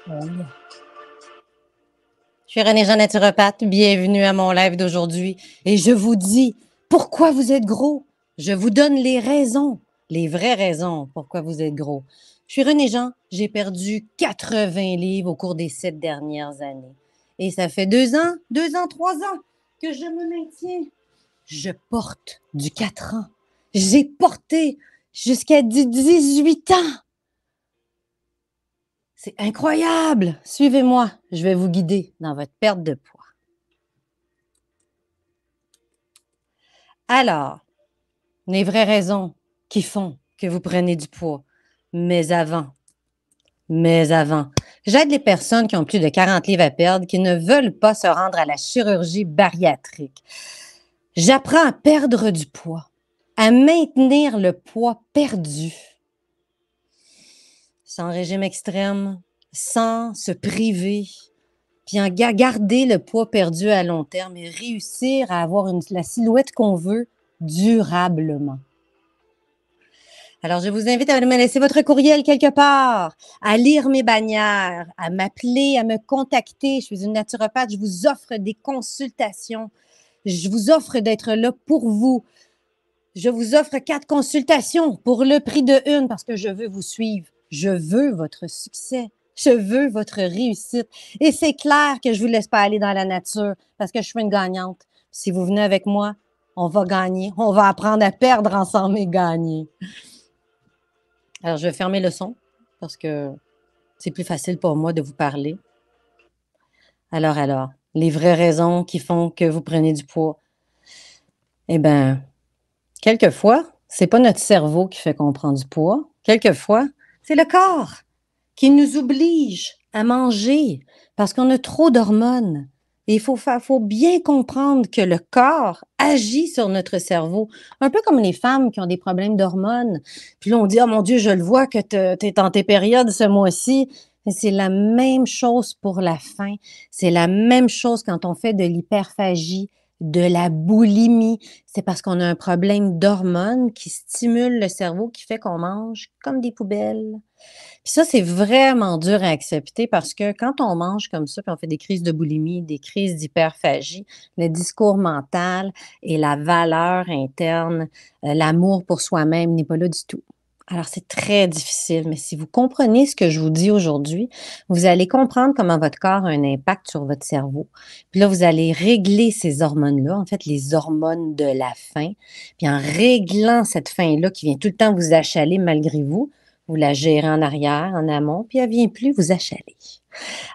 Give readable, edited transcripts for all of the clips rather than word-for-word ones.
Je suis René-Jean naturopathe, bienvenue à mon live d'aujourd'hui et je vous dis pourquoi vous êtes gros. Je vous donne les raisons, les vraies raisons pourquoi vous êtes gros. Je suis René-Jean, j'ai perdu 80 livres au cours des 7 dernières années. Et ça fait 2 ans, 3 ans que je me maintiens. Je porte du 4 ans. J'ai porté jusqu'à 18 ans. C'est incroyable! Suivez-moi, je vais vous guider dans votre perte de poids. Alors, les vraies raisons qui font que vous prenez du poids. Mais avant, j'aide les personnes qui ont plus de 40 livres à perdre, qui ne veulent pas se rendre à la chirurgie bariatrique. J'apprends à perdre du poids, à maintenir le poids perdu, sans régime extrême, sans se priver, puis en garder le poids perdu à long terme et réussir à avoir la silhouette qu'on veut durablement. Alors, je vous invite à me laisser votre courriel quelque part, à lire mes bannières, à m'appeler, à me contacter. Je suis une naturopathe, je vous offre des consultations. Je vous offre d'être là pour vous. Je vous offre 4 consultations pour le prix de 1 parce que je veux vous suivre. Je veux votre succès. Je veux votre réussite. Et c'est clair que je ne vous laisse pas aller dans la nature parce que je suis une gagnante. Si vous venez avec moi, on va gagner. On va apprendre à perdre ensemble et gagner. Alors, je vais fermer le son parce que c'est plus facile pour moi de vous parler. Alors, les vraies raisons qui font que vous prenez du poids. Eh bien, quelquefois, c'est pas notre cerveau qui fait qu'on prend du poids. Quelquefois, c'est le corps qui nous oblige à manger parce qu'on a trop d'hormones. Et il faut bien comprendre que le corps agit sur notre cerveau. Un peu comme les femmes qui ont des problèmes d'hormones. Puis là, on dit, oh mon Dieu, je le vois que tu es dans tes périodes ce mois-ci. C'est la même chose pour la faim. C'est la même chose quand on fait de l'hyperphagie, de la boulimie. C'est parce qu'on a un problème d'hormones qui stimule le cerveau, qui fait qu'on mange comme des poubelles. Puis ça, c'est vraiment dur à accepter parce que quand on mange comme ça, puis on fait des crises de boulimie, des crises d'hyperphagie, le discours mental et la valeur interne, l'amour pour soi-même n'est pas là du tout. Alors, c'est très difficile, mais si vous comprenez ce que je vous dis aujourd'hui, vous allez comprendre comment votre corps a un impact sur votre cerveau. Puis là, vous allez régler ces hormones-là, en fait, les hormones de la faim. Puis en réglant cette faim-là qui vient tout le temps vous achaler malgré vous la gérez en arrière, en amont, puis elle ne vient plus vous achaler.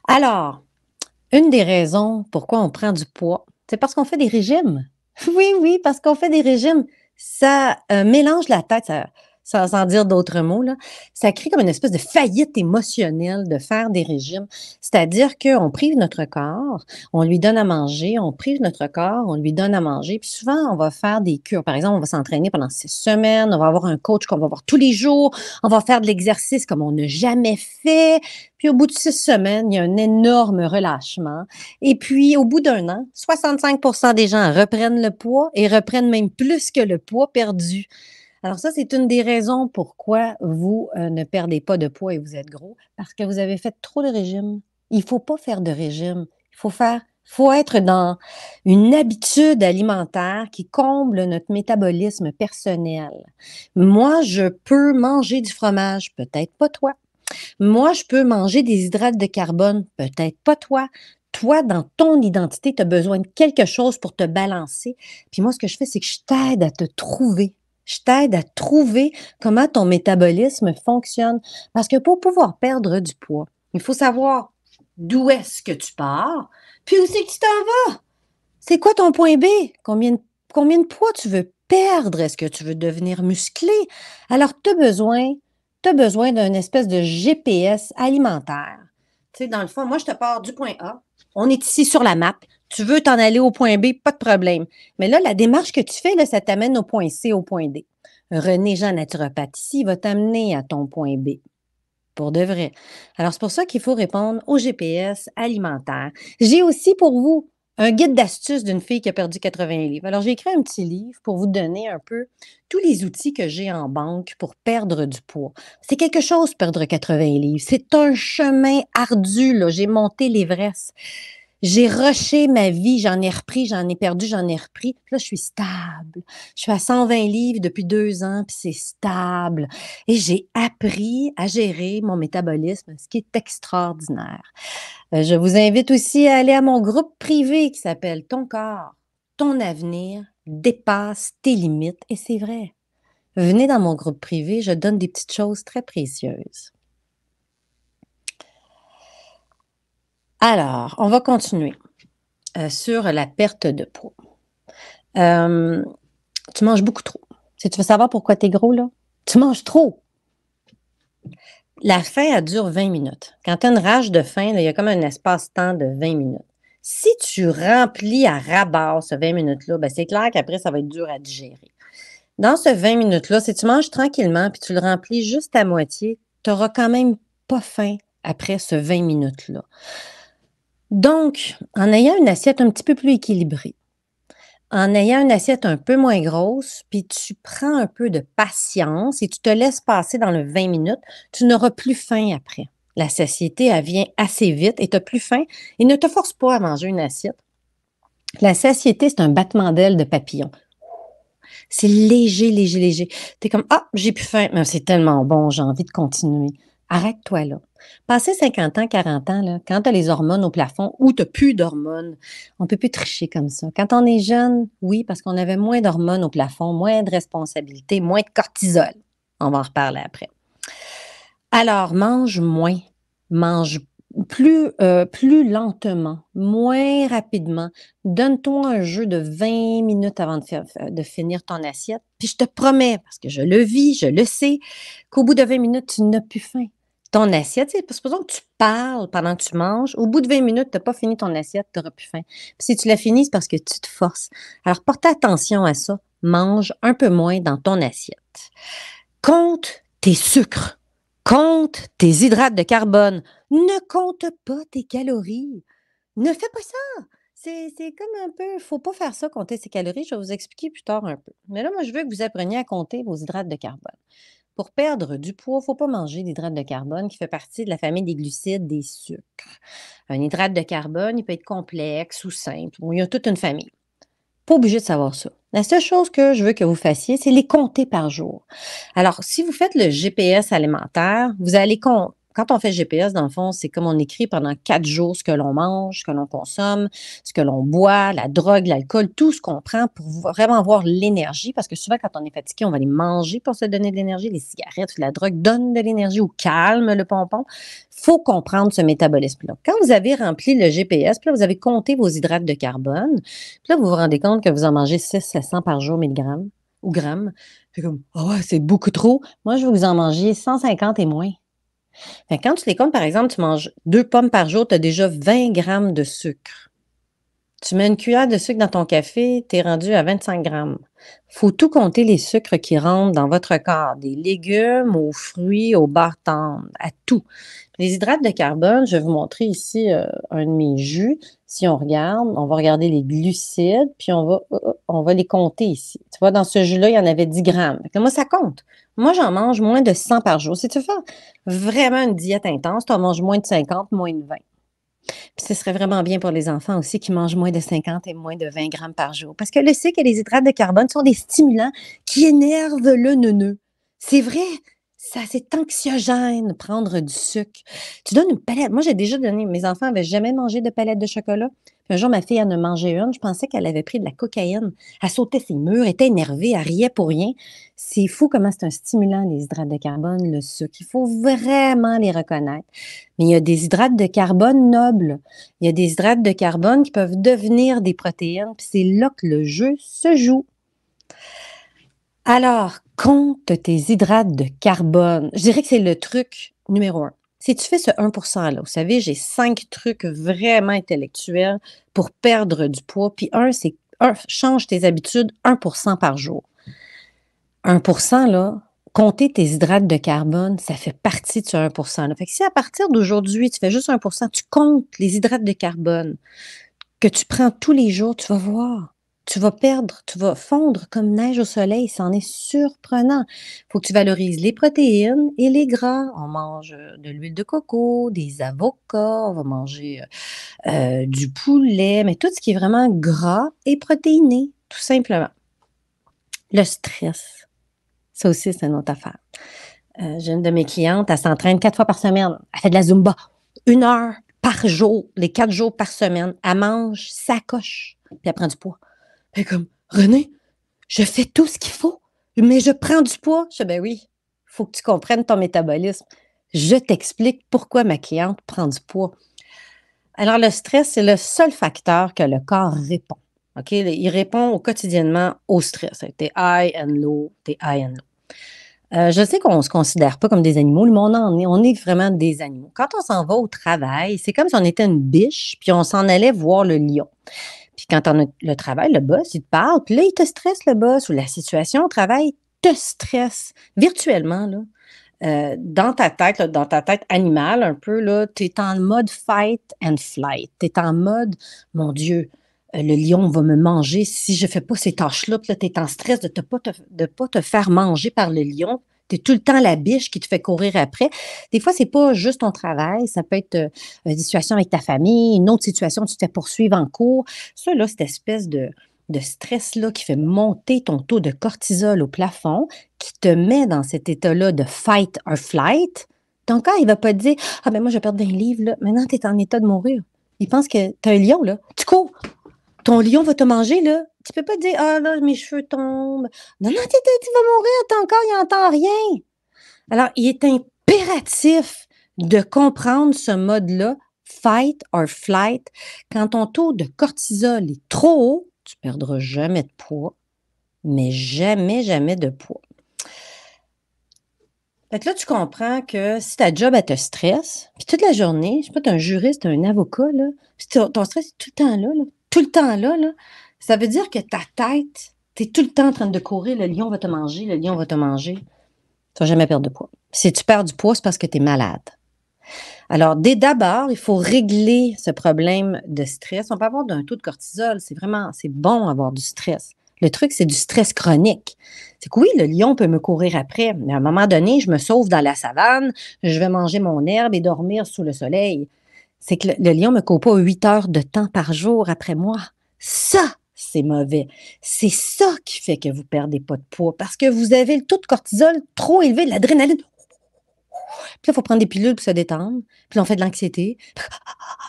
Alors, une des raisons pourquoi on prend du poids, c'est parce qu'on fait des régimes. Oui, parce qu'on fait des régimes. Ça mélange la tête, sans dire d'autres mots, là. Ça crée comme une espèce de faillite émotionnelle de faire des régimes. C'est-à-dire qu'on prive notre corps, on lui donne à manger, on prive notre corps, on lui donne à manger. Puis souvent, on va faire des cures. Par exemple, on va s'entraîner pendant 6 semaines, on va avoir un coach qu'on va voir tous les jours, on va faire de l'exercice comme on n'a jamais fait. Puis au bout de 6 semaines, il y a un énorme relâchement. Et puis, au bout d'un an, 65% des gens reprennent le poids et reprennent même plus que le poids perdu. Alors ça, c'est une des raisons pourquoi vous ne perdez pas de poids et vous êtes gros, parce que vous avez fait trop de régime. Il ne faut pas faire de régime. Il faut être dans une habitude alimentaire qui comble notre métabolisme personnel. Moi, je peux manger du fromage, peut-être pas toi. Moi, je peux manger des hydrates de carbone, peut-être pas toi. Toi, dans ton identité, tu as besoin de quelque chose pour te balancer. Puis moi, ce que je fais, c'est que je t'aide à te trouver. Je t'aide à trouver comment ton métabolisme fonctionne. Parce que pour pouvoir perdre du poids, il faut savoir d'où est-ce que tu pars, puis où c'est que tu t'en vas. C'est quoi ton point B? Combien de poids tu veux perdre? Est-ce que tu veux devenir musclé? Alors, tu as besoin d'un espèce de GPS alimentaire. Tu sais, dans le fond, moi, je te pars du point A. On est ici sur la map. Tu veux t'en aller au point B, pas de problème. Mais là, la démarche que tu fais, là, ça t'amène au point C, au point D. René-Jean naturopathe ici va t'amener à ton point B. Pour de vrai. Alors, c'est pour ça qu'il faut répondre au GPS alimentaire. J'ai aussi pour vous un guide d'astuces d'une fille qui a perdu 80 livres. Alors, j'ai écrit un petit livre pour vous donner un peu tous les outils que j'ai en banque pour perdre du poids. C'est quelque chose, perdre 80 livres. C'est un chemin ardu, là. J'ai monté l'Everest. J'ai rushé ma vie, j'en ai repris, j'en ai perdu, j'en ai repris. Puis là, je suis stable. Je suis à 120 livres depuis 2 ans, puis c'est stable. Et j'ai appris à gérer mon métabolisme, ce qui est extraordinaire. Je vous invite aussi à aller à mon groupe privé qui s'appelle Ton corps, ton avenir dépasse tes limites. Et c'est vrai. Venez dans mon groupe privé, je donne des petites choses très précieuses. Alors, on va continuer sur la perte de poids. Tu manges beaucoup trop. Si tu veux savoir pourquoi tu es gros, là, tu manges trop. La faim, elle dure 20 minutes. Quand tu as une rage de faim, il y a comme un espace-temps de 20 minutes. Si tu remplis à ras-bord ce 20 minutes-là, ben c'est clair qu'après, ça va être dur à digérer. Dans ce 20 minutes-là, si tu manges tranquillement puis tu le remplis juste à moitié, tu n'auras quand même pas faim après ce 20 minutes-là. Donc, en ayant une assiette un petit peu plus équilibrée, en ayant une assiette un peu moins grosse, puis tu prends un peu de patience et tu te laisses passer dans le 20 minutes, tu n'auras plus faim après. La satiété, elle vient assez vite et tu n'as plus faim et ne te force pas à manger une assiette. La satiété, c'est un battement d'aile de papillon. C'est léger, léger, léger. Tu es comme, ah, j'ai plus faim, mais c'est tellement bon, j'ai envie de continuer. Arrête-toi là. Passé 50 ans, 40 ans, là, quand tu as les hormones au plafond ou tu n'as plus d'hormones, on ne peut plus tricher comme ça. Quand on est jeune, oui, parce qu'on avait moins d'hormones au plafond, moins de responsabilités, moins de cortisol. On va en reparler après. Alors, mange moins, mange plus lentement, moins rapidement. Donne-toi un jeu de 20 minutes avant de finir ton assiette. Puis je te promets, parce que je le vis, je le sais, qu'au bout de 20 minutes, tu n'as plus faim. Ton assiette, supposons que tu parles pendant que tu manges. Au bout de 20 minutes, tu n'as pas fini ton assiette, tu n'auras plus faim. Puis si tu la finis, c'est parce que tu te forces. Alors, porte attention à ça. Mange un peu moins dans ton assiette. Compte tes sucres. Compte tes hydrates de carbone. Ne compte pas tes calories. Ne fais pas ça. C'est comme un peu, faut pas faire ça, compter ses calories. Je vais vous expliquer plus tard un peu. Mais là, moi, je veux que vous appreniez à compter vos hydrates de carbone. Pour perdre du poids, il ne faut pas manger d'hydrate de carbone qui fait partie de la famille des glucides, des sucres. Un hydrate de carbone, il peut être complexe ou simple. Bon, il y a toute une famille. Pas obligé de savoir ça. La seule chose que je veux que vous fassiez, c'est les compter par jour. Alors, si vous faites le GPS alimentaire, vous allez quand on fait GPS, dans le fond, c'est comme on écrit pendant 4 jours ce que l'on mange, ce que l'on consomme, ce que l'on boit, la drogue, l'alcool, tout ce qu'on prend pour vraiment avoir l'énergie. Parce que souvent, quand on est fatigué, on va aller manger pour se donner de l'énergie. Les cigarettes ou la drogue donnent de l'énergie ou calment le pompon. Il faut comprendre ce métabolisme-là. Quand vous avez rempli le GPS, puis là, vous avez compté vos hydrates de carbone, puis là, vous vous rendez compte que vous en mangez 600 par jour, milligrammes ou grammes. C'est comme, ah ouais, c'est beaucoup trop. Moi, je veux que vous en mangiez 150 et moins. Fait que quand tu les comptes, par exemple, tu manges 2 pommes par jour, tu as déjà 20 grammes de sucre. Tu mets une cuillère de sucre dans ton café, tu es rendu à 25 grammes. Il faut tout compter les sucres qui rentrent dans votre corps, des légumes aux fruits, aux barres tendres, à tout. Les hydrates de carbone, je vais vous montrer ici un de mes jus. Si on regarde, on va regarder les glucides, puis on va les compter ici. Tu vois, dans ce jus-là, il y en avait 10 grammes. Fait que moi, ça compte. Moi, j'en mange moins de 100 par jour. Si tu fais vraiment une diète intense, tu en manges moins de 50, moins de 20. Puis ce serait vraiment bien pour les enfants aussi qui mangent moins de 50 et moins de 20 grammes par jour. Parce que le sucre et les hydrates de carbone sont des stimulants qui énervent le neuneu. C'est vrai, ça, c'est anxiogène, prendre du sucre. Tu donnes une palette. Moi, j'ai déjà donné, mes enfants n'avaient jamais mangé de palette de chocolat. Puis un jour, ma fille en a mangé une. Je pensais qu'elle avait pris de la cocaïne. Elle sautait ses murs, était énervée, elle riait pour rien. C'est fou comment c'est un stimulant, les hydrates de carbone, le sucre. Il faut vraiment les reconnaître. Mais il y a des hydrates de carbone nobles. Il y a des hydrates de carbone qui peuvent devenir des protéines. Puis c'est là que le jeu se joue. Alors, compte tes hydrates de carbone. Je dirais que c'est le truc numéro 1. Si tu fais ce 1%-là, vous savez, j'ai 5 trucs vraiment intellectuels pour perdre du poids. Puis c'est change tes habitudes 1% par jour. 1%, là, compter tes hydrates de carbone, ça fait partie de ce 1%-là. Fait que si à partir d'aujourd'hui, tu fais juste 1%, tu comptes les hydrates de carbone, que tu prends tous les jours, tu vas voir. Tu vas perdre, tu vas fondre comme neige au soleil, c'en est surprenant. Il faut que tu valorises les protéines et les gras. On mange de l'huile de coco, des avocats, on va manger du poulet, mais tout ce qui est vraiment gras et protéiné, tout simplement. Le stress, ça aussi, c'est une autre affaire. J'ai une de mes clientes, elle s'entraîne 4 fois par semaine. Elle fait de la Zumba. 1 heure par jour, les 4 jours par semaine. Elle mange sa coche, puis elle prend du poids. Elle est comme, René, je fais tout ce qu'il faut, mais je prends du poids. Je dis, ben oui, il faut que tu comprennes ton métabolisme. Je t'explique pourquoi ma cliente prend du poids. Alors, le stress, c'est le seul facteur que le corps répond. OK? Il répond quotidiennement au stress. T'es high and low, t'es high and low. Je sais qu'on ne se considère pas comme des animaux, mais on est vraiment des animaux. Quand on s'en va au travail, c'est comme si on était une biche, puis on s'en allait voir le lion. Puis quand on a le travail, le boss, il te parle, puis là, il te stresse, le boss, ou la situation au travail te stresse virtuellement, là. Dans ta tête, là, dans ta tête animale un peu, là, tu es en mode fight and flight. Tu es en mode, mon Dieu, le lion va me manger si je ne fais pas ces tâches-là. Puis là, tu es en stress de ne pas te faire manger par le lion. Tu es tout le temps la biche qui te fait courir après. Des fois, c'est pas juste ton travail. Ça peut être une situation avec ta famille, une autre situation, tu te fais poursuivre en cours. Ça, là, cette espèce de stress-là qui fait monter ton taux de cortisol au plafond, qui te met dans cet état-là de fight or flight, ton corps, il va pas te dire « Ah ben moi, je vais perdre 20 livres, là. Maintenant, tu es en état de mourir. » Il pense que tu as un lion, là. Tu cours. Ton lion va te manger, là. Tu peux pas te dire « Ah là, mes cheveux tombent. » Non, non, tu vas mourir. Ton corps, il n'entend rien. Alors, il est impératif de comprendre ce mode-là, fight or flight. Quand ton taux de cortisol est trop haut, tu ne perdras jamais de poids, mais jamais, jamais de poids. Fait que là, tu comprends que si ta job, elle te stresse, puis toute la journée, je sais pas, tu es un juriste, tu es un avocat, là, puis ton stress est tout le temps là, tout le temps là, ça veut dire que ta tête, tu es tout le temps en train de courir, le lion va te manger, le lion va te manger. Tu vas jamais perdre de poids. Si tu perds du poids, c'est parce que tu es malade. Alors, dès d'abord, il faut régler ce problème de stress. On peut avoir un taux de cortisol, c'est bon avoir du stress. Le truc, c'est du stress chronique. C'est que oui, le lion peut me courir après, mais à un moment donné, je me sauve dans la savane, je vais manger mon herbe et dormir sous le soleil. C'est que le lion ne me court pas 8 heures de temps par jour après moi. Ça, c'est mauvais. C'est ça qui fait que vous ne perdez pas de poids, parce que vous avez le taux de cortisol trop élevé, de l'adrénaline. Puis là, il faut prendre des pilules pour se détendre. Puis là, on fait de l'anxiété.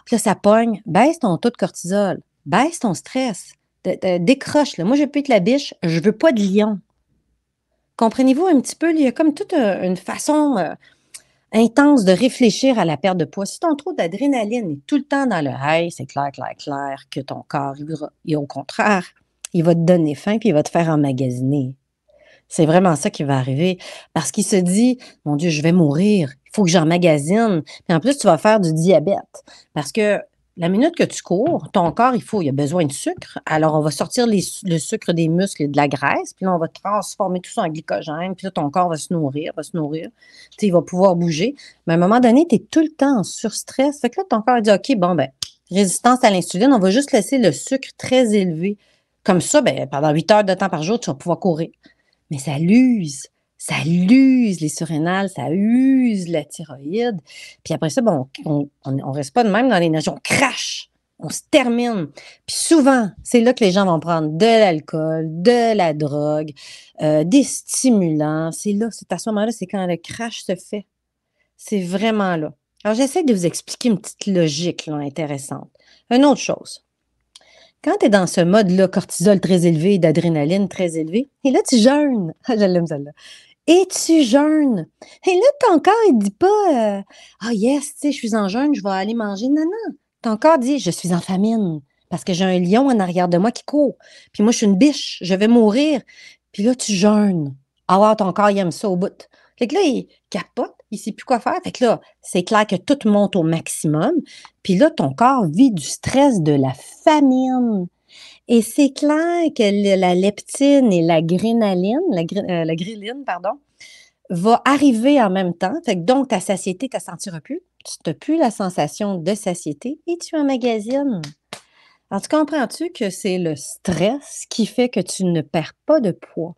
Puis là, ça pogne. Baisse ton taux de cortisol. Baisse ton stress. Décroche. Là. Moi, je peux être la biche. Je veux pas de lion. Comprenez-vous un petit peu? Il y a comme toute une façon intense de réfléchir à la perte de poids. Si ton taux d'adrénaline est tout le temps dans le high, c'est clair que ton corps, et au contraire, il va te donner faim puis il va te faire emmagasiner. C'est vraiment ça qui va arriver parce qu'il se dit: «Mon Dieu, je vais mourir, il faut que j'emmagasine». Puis en plus, tu vas faire du diabète parce que la minute que tu cours, ton corps, il a besoin de sucre. Alors, on va sortir le sucre des muscles et de la graisse, puis là, on va transformer tout ça en glycogène, puis là, ton corps va se nourrir. Tu sais, il va pouvoir bouger. Mais à un moment donné, tu es tout le temps en surstress. Fait que là, ton corps dit: «OK, bon, ben, résistance à l'insuline, on va juste laisser le sucre très élevé. Comme ça, ben, pendant 8 heures de temps par jour, tu vas pouvoir courir». Mais ça l'use les surrénales, ça use la thyroïde. Puis après ça, bon, on reste pas de même dans l'énergie, on crache, on se termine. Puis souvent, c'est là que les gens vont prendre de l'alcool, de la drogue, des stimulants. C'est à ce moment-là, c'est quand le crash se fait. C'est vraiment là. Alors, j'essaie de vous expliquer une petite logique là, intéressante. Une autre chose. Quand tu es dans ce mode-là, cortisol très élevé, d'adrénaline très élevé, et là, tu jeûnes. Ah, je l'aime celle-là. Et tu jeûnes. Et là, ton corps, il dit pas Ah yes, tu sais, je suis en jeûne, je vais aller manger. Non, non. Ton corps dit Je suis en famine parce que j'ai un lion en arrière de moi qui court. Puis moi, je suis une biche, je vais mourir. Puis là, tu jeûnes. Ah ouais, ton corps, il aime ça au bout. Fait que là, il capote, il sait plus quoi faire. Fait que là, c'est clair que tout monte au maximum. Puis là, ton corps vit du stress de la famine. Et c'est clair que la leptine et la grénaline, la gréline, pardon, va arriver en même temps. Fait que donc, ta satiété, tu ne sentiras plus. Tu n'as plus la sensation de satiété et tu emmagasines. Alors, tu comprends-tu que c'est le stress qui fait que tu ne perds pas de poids?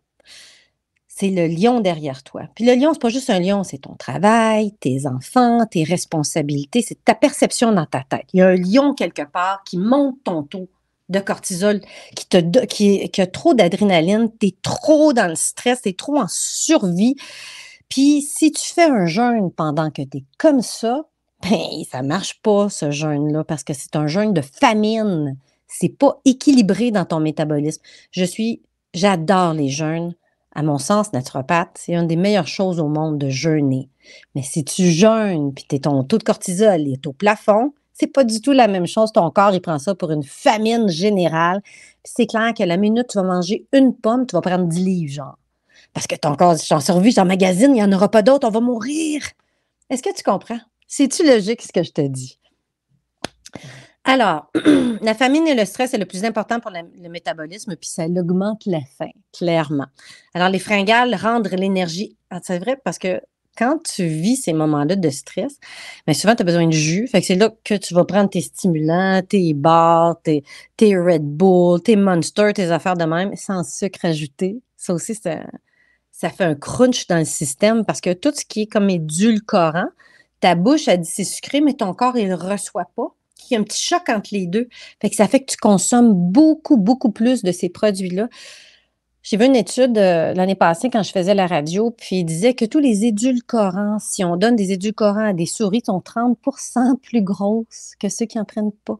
C'est le lion derrière toi. Puis le lion, c'est pas juste un lion, c'est ton travail, tes enfants, tes responsabilités, c'est ta perception dans ta tête. Il y a un lion quelque part qui monte ton taux de cortisol, qui a trop d'adrénaline, tu es trop dans le stress, tu es trop en survie. Puis si tu fais un jeûne pendant que tu es comme ça, ben ça marche pas ce jeûne-là parce que c'est un jeûne de famine. C'est pas équilibré dans ton métabolisme. J'adore les jeûnes. À mon sens, naturopathe, c'est une des meilleures choses au monde de jeûner. Mais si tu jeûnes puis ton taux de cortisol est au plafond, c'est pas du tout la même chose. Ton corps, il prend ça pour une famine générale. Puis c'est clair que la minute tu vas manger une pomme, tu vas prendre 10 livres, genre. Parce que ton corps dit, j'en survie, j'en magasine, il n'y en aura pas d'autres, on va mourir. Est-ce que tu comprends? C'est-tu logique ce que je te dis? Alors, la famine et le stress est le plus important pour le métabolisme, puis ça augmente la faim, clairement. Alors, les fringales rendent l'énergie. Ah, c'est vrai parce que quand tu vis ces moments-là de stress, bien souvent, tu as besoin de jus. Fait que c'est là que tu vas prendre tes stimulants, tes bars, tes Red Bull, tes Monster, tes affaires de même, sans sucre ajouté. Ça aussi, ça fait un crunch dans le système parce que tout ce qui est comme édulcorant, ta bouche, elle dit c'est sucré, mais ton corps, il ne le reçoit pas. Il y a un petit choc entre les deux. Fait que ça fait que tu consommes beaucoup, beaucoup plus de ces produits-là. J'ai vu une étude l'année passée quand je faisais la radio, puis il disait que tous les édulcorants, si on donne des édulcorants à des souris, sont 30 plus grosses que ceux qui n'en prennent pas.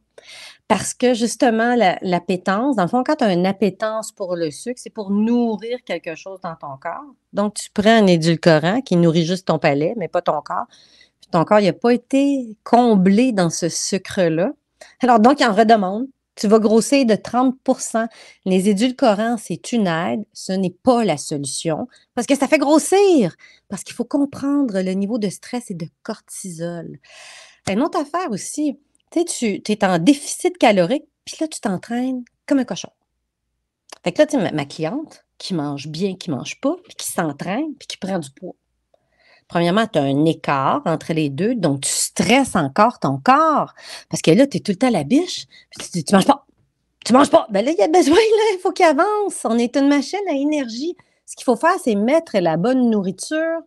Parce que justement, l'appétence, dans le fond, quand tu as une appétence pour le sucre, c'est pour nourrir quelque chose dans ton corps. Donc, tu prends un édulcorant qui nourrit juste ton palais, mais pas ton corps. Puis ton corps, il n'a pas été comblé dans ce sucre-là. Alors, donc, il en redemande. Tu vas grossir de 30. Les édulcorants, c'est une aide, ce n'est pas la solution, parce que ça fait grossir, parce qu'il faut comprendre le niveau de stress et de cortisol. Une autre affaire aussi, tu es en déficit calorique, puis là, tu t'entraînes comme un cochon. Fait que là, tu sais, ma cliente qui mange bien, qui mange pas, puis qui s'entraîne, puis qui prend du poids. Premièrement, tu as un écart entre les deux, donc tu stresses encore ton corps. Parce que là, tu es tout le temps à la biche, puis tu dis, tu manges pas. Tu manges pas. Ben là, il y a besoin, là, il faut qu'il avance. On est une machine à énergie. Ce qu'il faut faire, c'est mettre la bonne nourriture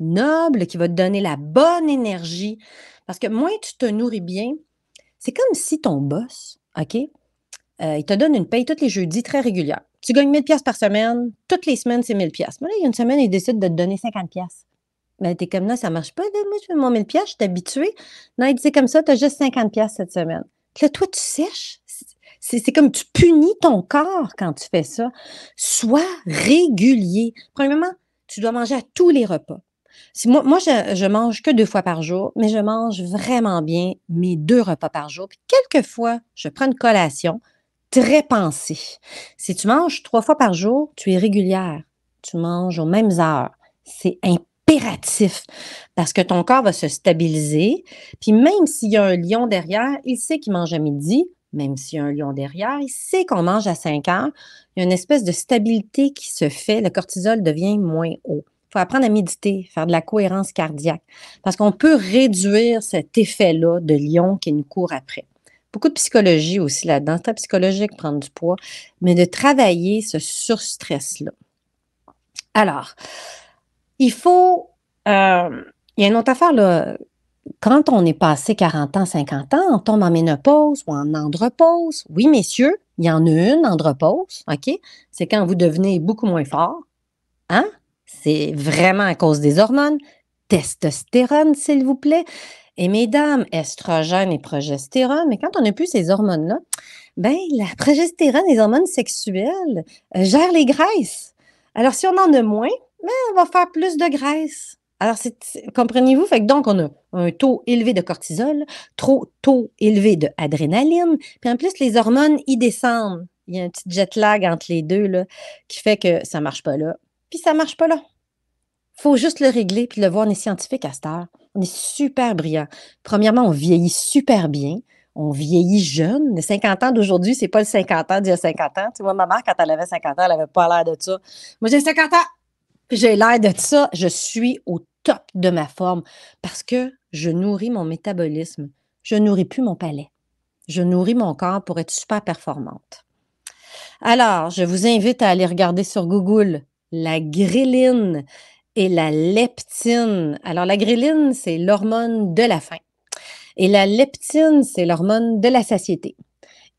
noble qui va te donner la bonne énergie. Parce que moins tu te nourris bien, c'est comme si ton boss, OK, il te donne une paye tous les jeudis très régulière. Tu gagnes 1000 pièces par semaine, toutes les semaines, c'est 1000 pièces. Mais là, il y a une semaine, il décide de te donner 50 pièces. Ben, t'es comme, là, ça marche pas, là. Moi, je fais mon 1000 pièces, je suis habituée. Non, il dit, c'est comme ça, tu as juste 50 pièces cette semaine. Puis là, toi, tu sèches. C'est comme tu punis ton corps quand tu fais ça. Sois régulier. Premièrement, tu dois manger à tous les repas. Si moi je mange que 2 fois par jour, mais je mange vraiment bien mes 2 repas par jour. Puis quelquefois, je prends une collation très pensée. Si tu manges 3 fois par jour, tu es régulière. Tu manges aux mêmes heures. C'est impératif parce que ton corps va se stabiliser. Puis même s'il y a un lion derrière, il sait qu'il mange à midi. Même s'il y a un lion derrière, il sait qu'on mange à 5 heures. Il y a une espèce de stabilité qui se fait. Le cortisol devient moins haut. Il faut apprendre à méditer, faire de la cohérence cardiaque. Parce qu'on peut réduire cet effet-là de lion qui nous court après. Beaucoup de psychologie aussi là-dedans. C'est très psychologique, prendre du poids, mais de travailler ce surstress-là. Alors, il faut. Il y a une autre affaire, là. Quand on est passé 40 ans, 50 ans, on tombe en ménopause ou en andropause. Oui, messieurs, il y en a une, andropause, OK? C'est quand vous devenez beaucoup moins fort. Hein? C'est vraiment à cause des hormones. Testostérone, s'il vous plaît. Et mesdames, estrogène et progestérone. Mais quand on n'a plus ces hormones-là, ben la progestérone, les hormones sexuelles, gèrent les graisses. Alors, si on en a moins, ben, on va faire plus de graisse. Alors, comprenez-vous? Fait que donc, on a un taux élevé de cortisol, trop taux élevé d'adrénaline, puis en plus, les hormones, ils descendent. Il y a un petit jet lag entre les deux, là, qui fait que ça marche pas là, puis ça marche pas là. Faut juste le régler puis le voir. On est scientifique à cette heure. On est super brillant. Premièrement, on vieillit super bien. On vieillit jeune. Le 50 ans d'aujourd'hui, c'est pas le 50 ans d'il y a 50 ans. Tu sais, moi, ma mère, quand elle avait 50 ans, elle avait pas l'air de ça. Moi, j'ai 50 ans, puis j'ai l'air de ça. Je suis au top de ma forme parce que je nourris mon métabolisme. Je nourris plus mon palais. Je nourris mon corps pour être super performante. Alors, je vous invite à aller regarder sur Google la gréline et la leptine. Alors, la gréline, c'est l'hormone de la faim. Et la leptine, c'est l'hormone de la satiété.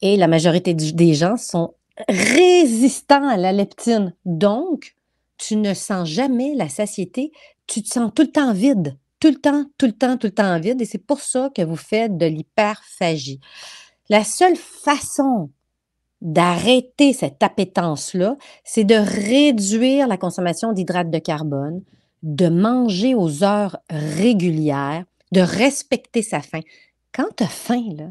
Et la majorité des gens sont résistants à la leptine. Donc, tu ne sens jamais la satiété, tu te sens tout le temps vide. Tout le temps, tout le temps, tout le temps vide. Et c'est pour ça que vous faites de l'hyperphagie. La seule façon d'arrêter cette appétence-là, c'est de réduire la consommation d'hydrates de carbone, de manger aux heures régulières, de respecter sa faim. Quand tu as faim, là,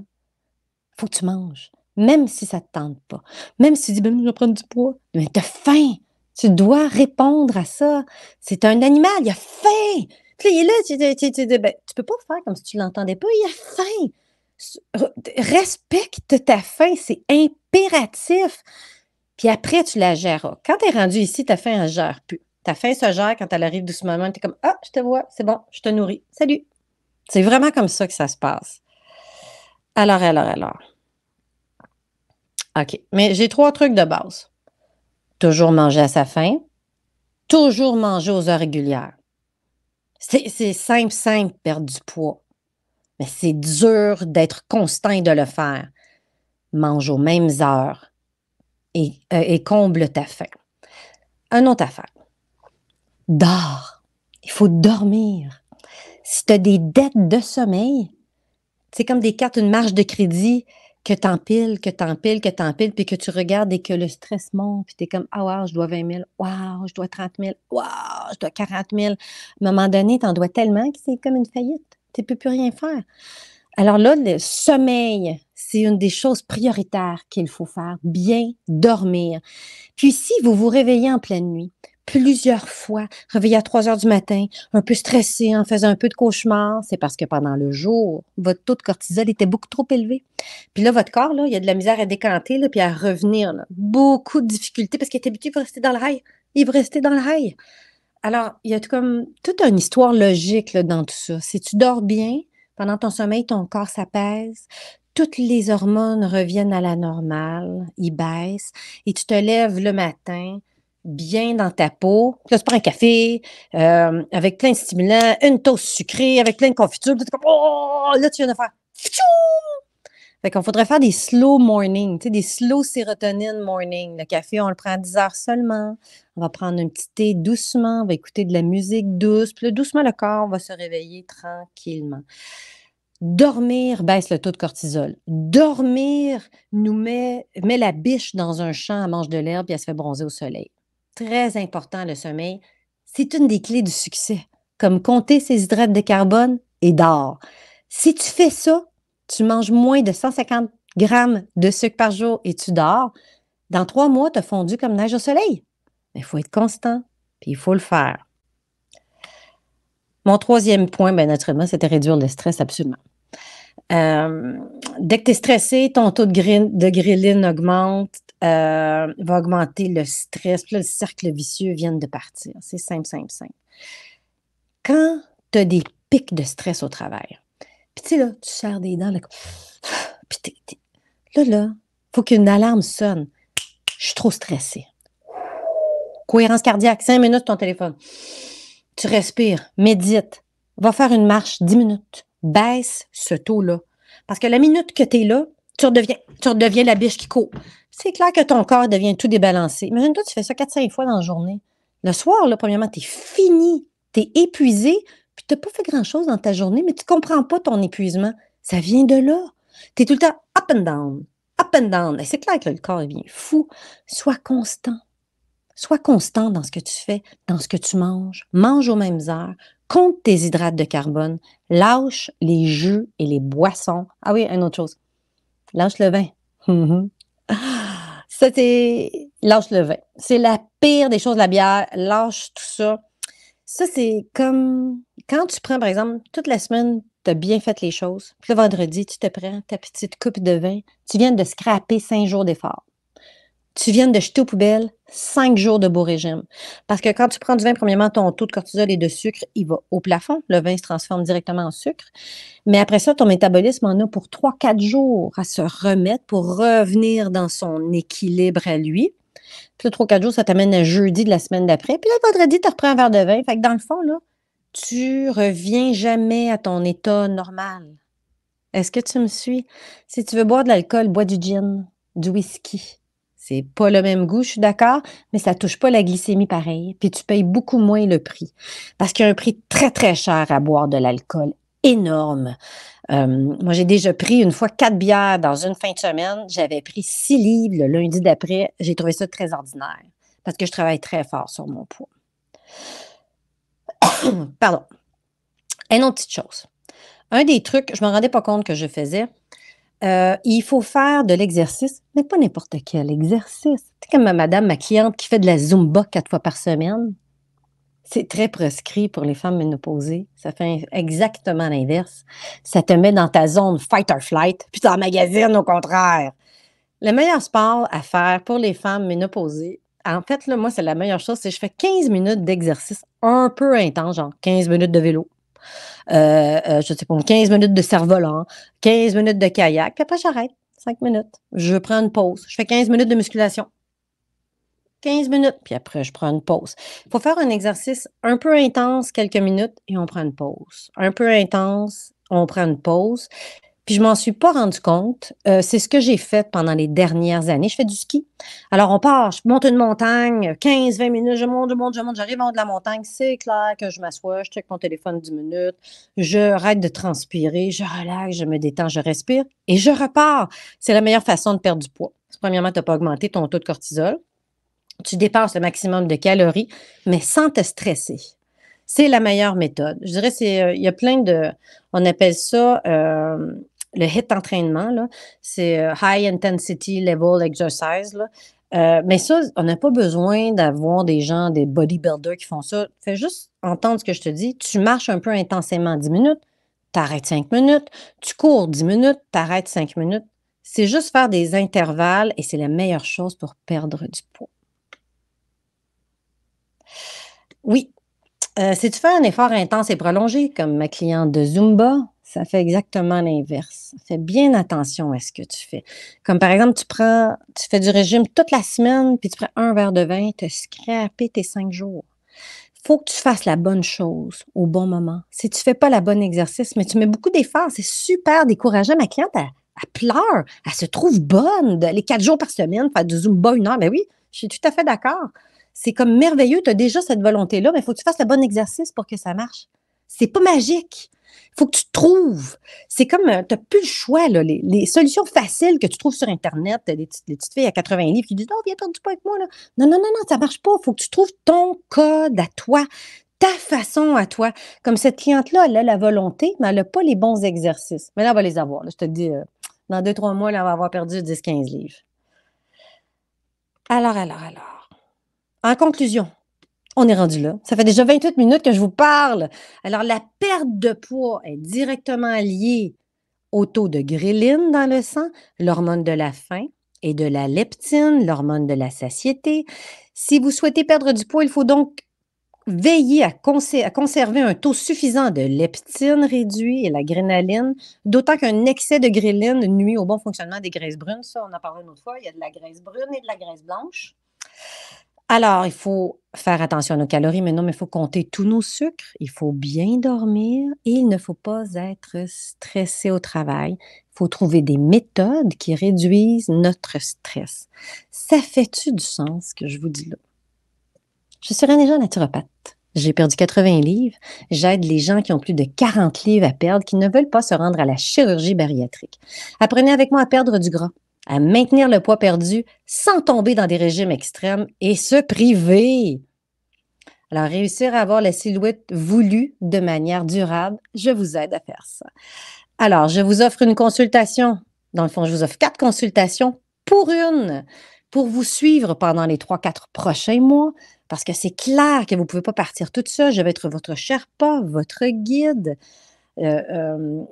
faut que tu manges, même si ça ne te tente pas. Même si tu dis: «Ben, je vais prendre du poids», mais tu as faim. Tu dois répondre à ça. C'est un animal, il a faim. Puis là, il est là, tu peux pas faire comme si tu l'entendais pas, il a faim. Respecte ta faim, c'est impératif. Puis après, tu la géreras. Quand tu es rendu ici, ta faim, elle se gère plus. Ta faim se gère quand elle arrive doucement. Tu es comme: «Ah, je te vois, c'est bon, je te nourris. Salut». C'est vraiment comme ça que ça se passe. Alors. OK. Mais j'ai 3 trucs de base. Toujours manger à sa faim, toujours manger aux heures régulières. C'est simple, perdre du poids. Mais c'est dur d'être constant et de le faire. Mange aux mêmes heures et comble ta faim. Une autre affaire. Dors. Il faut dormir. Si tu as des dettes de sommeil, c'est comme des cartes, une marge de crédit que tu empiles, puis que tu regardes et que le stress monte, puis tu es comme: «Ah wow, je dois 20 000, wow, je dois 30 000, wow, je dois 40 000». À un moment donné, tu en dois tellement que c'est comme une faillite. Tu ne peux plus rien faire. Alors là, le sommeil, c'est une des choses prioritaires qu'il faut faire, bien dormir. Puis si vous vous réveillez en pleine nuit, plusieurs fois, réveillé à 3 heures du matin, un peu stressé, en faisant un peu de cauchemar, c'est parce que pendant le jour, votre taux de cortisol était beaucoup trop élevé. Puis là, votre corps, là, il y a de la misère à décanter, là, puis à revenir. Là. Beaucoup de difficultés parce qu'il est habitué, il va rester dans le rail. Il va rester dans le rail. Alors, il y a comme toute une histoire logique là, dans tout ça. Si tu dors bien, pendant ton sommeil, ton corps s'apaise, toutes les hormones reviennent à la normale, ils baissent, et tu te lèves le matin bien dans ta peau. Puis là, tu prends un café avec plein de stimulants, une toast sucrée, avec plein de confitures. Puis là, tu es comme, oh, là, tu viens de faire. Fait qu'on faudrait faire des slow morning, tu sais, des slow sérotonine morning. Le café, on le prend à 10 heures seulement. On va prendre un petit thé doucement, on va écouter de la musique douce. Puis là, doucement, le corps va se réveiller tranquillement. Dormir baisse le taux de cortisol. Dormir nous met la biche dans un champ, elle mange de l'herbe et elle se fait bronzer au soleil. Très important, le sommeil. C'est une des clés du succès. Comme compter ses hydrates de carbone et dors. Si tu fais ça, tu manges moins de 150 grammes de sucre par jour et tu dors, dans 3 mois, tu as fondu comme neige au soleil. Mais il faut être constant, puis il faut le faire. Mon troisième point, bien naturellement, c'était réduire le stress, absolument. Euh, Dès que tu es stressé, ton taux de ghrelin augmente, va augmenter le stress. Puis là, le cercle vicieux vient de partir. C'est simple, simple, simple. Quand tu as des pics de stress au travail, puis tu sais, là, tu serres des dents, là, puis là, faut qu'une alarme sonne. Je suis trop stressée. Cohérence cardiaque, 5 minutes ton téléphone. Tu respires, médite, va faire une marche 10 minutes. Baisse ce taux-là. Parce que la minute que tu es là, tu redeviens la biche qui court. C'est clair que ton corps devient tout débalancé. Imagine-toi, tu fais ça 4-5 fois dans la journée. Le soir, là, premièrement, tu es fini, tu es épuisé, puis tu n'as pas fait grand-chose dans ta journée, mais tu ne comprends pas ton épuisement. Ça vient de là. Tu es tout le temps up and down, up and down. Et c'est clair que le corps devient fou. Sois constant. Sois constant dans ce que tu fais, dans ce que tu manges. Mange aux mêmes heures. Compte tes hydrates de carbone. Lâche les jus et les boissons. Ah oui, une autre chose. Lâche le vin. Mhm. Ça, c'est... Lâche le vin. C'est la pire des choses, la bière. Lâche tout ça. Ça, c'est comme quand tu prends, par exemple, toute la semaine, tu as bien fait les choses. Puis le vendredi, tu te prends ta petite coupe de vin. Tu viens de scraper 5 jours d'effort. Tu viens de jeter aux poubelles 5 jours de beau régime. Parce que quand tu prends du vin, premièrement, ton taux de cortisol et de sucre, il va au plafond. Le vin se transforme directement en sucre. Mais après ça, ton métabolisme en a pour 3-4 jours à se remettre pour revenir dans son équilibre à lui. Puis là, 3-4 jours, ça t'amène à jeudi de la semaine d'après. Puis là, vendredi, tu reprends un verre de vin. Fait que dans le fond, là, tu reviens jamais à ton état normal. Est-ce que tu me suis? Si tu veux boire de l'alcool, bois du gin, du whisky. C'est pas le même goût, je suis d'accord, mais ça touche pas la glycémie pareil. Puis tu payes beaucoup moins le prix. Parce qu'il y a un prix très, très cher à boire de l'alcool. Énorme. Moi, j'ai déjà pris une fois 4 bières dans une fin de semaine. J'avais pris 6 livres le lundi d'après. J'ai trouvé ça très ordinaire. Parce que je travaille très fort sur mon poids. Pardon. Une autre petite chose. Un des trucs, je ne me rendais pas compte que je faisais, il faut faire de l'exercice, mais pas n'importe quel exercice. Tu sais, comme ma cliente qui fait de la Zumba 4 fois par semaine. C'est très prescrit pour les femmes ménopausées. Ça fait exactement l'inverse. Ça te met dans ta zone fight or flight, puis tu emmagasines au contraire. Le meilleur sport à faire pour les femmes ménopausées, en fait, là, moi, c'est la meilleure chose, c'est que je fais 15 minutes d'exercice un peu intense, genre 15 minutes de vélo, je sais pas, 15 minutes de cerf-volant, 15 minutes de kayak, puis après j'arrête, 5 minutes. Je prends une pause. Je fais 15 minutes de musculation. 15 minutes, puis après je prends une pause. Il faut faire un exercice un peu intense, quelques minutes, et on prend une pause. Un peu intense, on prend une pause. Puis je m'en suis pas rendu compte. C'est ce que j'ai fait pendant les dernières années. Je fais du ski. Alors on part, je monte une montagne, 15-20 minutes, je monte, j'arrive en haut de la montagne. C'est clair que je m'assois, je check mon téléphone 10 minutes, je arrête de transpirer, je relaxe, je me détends, je respire et je repars. C'est la meilleure façon de perdre du poids. Premièrement, tu n'as pas augmenté ton taux de cortisol. Tu dépasses le maximum de calories, mais sans te stresser. C'est la meilleure méthode. Je dirais, il y a plein de, on appelle ça le HIIT entraînement, là. C'est High Intensity Level Exercise, là. Mais ça, on n'a pas besoin d'avoir des gens, des bodybuilders qui font ça. Fais juste entendre ce que je te dis. Tu marches un peu intensément 10 minutes, tu arrêtes 5 minutes. Tu cours 10 minutes, tu arrêtes 5 minutes. C'est juste faire des intervalles et c'est la meilleure chose pour perdre du poids. Oui, si tu fais un effort intense et prolongé, comme ma cliente de Zumba, ça fait exactement l'inverse. Fais bien attention à ce que tu fais. Comme par exemple, tu fais du régime toute la semaine, puis tu prends un verre de vin, tu as scrappé tes 5 jours. Faut que tu fasses la bonne chose au bon moment. Si tu fais pas la bonne exercice, mais tu mets beaucoup d'efforts, c'est super décourageant. Ma cliente, elle pleure, elle se trouve bonne les 4 jours par semaine, faire du Zumba 1 heure. Ben oui, je suis tout à fait d'accord. C'est comme merveilleux, tu as déjà cette volonté-là, mais il faut que tu fasses le bon exercice pour que ça marche. C'est pas magique. Il faut que tu trouves. C'est comme, tu n'as plus le choix, là. Les solutions faciles que tu trouves sur Internet, les petites filles à 80 livres qui disent, oh, viens perdre du poids avec moi, là. Non, non, non, non, ça marche pas. Il faut que tu trouves ton code à toi, ta façon à toi. Comme cette cliente-là, elle a la volonté, mais elle n'a pas les bons exercices. Mais là, elle va les avoir. Là, je te dis, dans 2-3 mois, là, elle va avoir perdu 10-15 livres. Alors. En conclusion, on est rendu là. Ça fait déjà 28 minutes que je vous parle. Alors, la perte de poids est directement liée au taux de ghrelin dans le sang, l'hormone de la faim, et de la leptine, l'hormone de la satiété. Si vous souhaitez perdre du poids, il faut donc veiller à conserver un taux suffisant de leptine réduit et la grénaline, d'autant qu'un excès de ghrelin nuit au bon fonctionnement des graisses brunes. Ça, on en parlé une autre fois. Il y a de la graisse brune et de la graisse blanche. Alors, il faut faire attention à nos calories, mais non, mais il faut compter tous nos sucres, il faut bien dormir et il ne faut pas être stressé au travail. Il faut trouver des méthodes qui réduisent notre stress. Ça fait-tu du sens ce que je vous dis là? Je suis René Jean, naturopathe. J'ai perdu 80 livres. J'aide les gens qui ont plus de 40 livres à perdre, qui ne veulent pas se rendre à la chirurgie bariatrique. Apprenez avec moi à perdre du gras, à maintenir le poids perdu sans tomber dans des régimes extrêmes et se priver. Alors, réussir à avoir la silhouette voulue de manière durable, je vous aide à faire ça. Alors, je vous offre une consultation. Dans le fond, je vous offre 4 consultations pour vous suivre pendant les 3-4 prochains mois, parce que c'est clair que vous ne pouvez pas partir toute seule. Je vais être votre Sherpa, votre guide.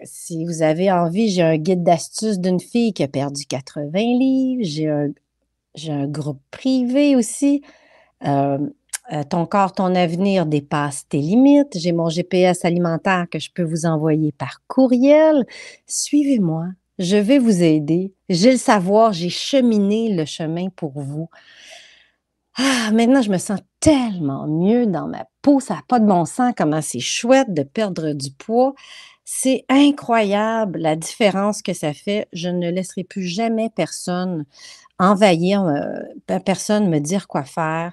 Si vous avez envie, j'ai un guide d'astuces d'une fille qui a perdu 80 livres. J'ai J'ai un groupe privé aussi. Hem, Ton corps, ton avenir dépasse tes limites. J'ai mon GPS alimentaire que je peux vous envoyer par courriel. Suivez-moi, je vais vous aider. J'ai le savoir, j'ai cheminé le chemin pour vous. Ah, maintenant, je me sens tellement mieux dans ma peau, ça a pas de bon sens comment c'est chouette de perdre du poids. C'est incroyable la différence que ça fait. Je ne laisserai plus jamais personne envahir, personne me dire quoi faire.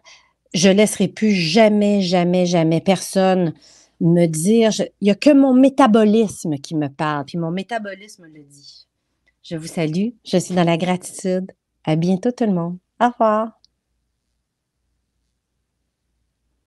Je laisserai plus jamais, jamais, jamais personne me dire il y a que mon métabolisme qui me parle, puis mon métabolisme le dit. Je vous salue, je suis dans la gratitude. À bientôt tout le monde. Au revoir.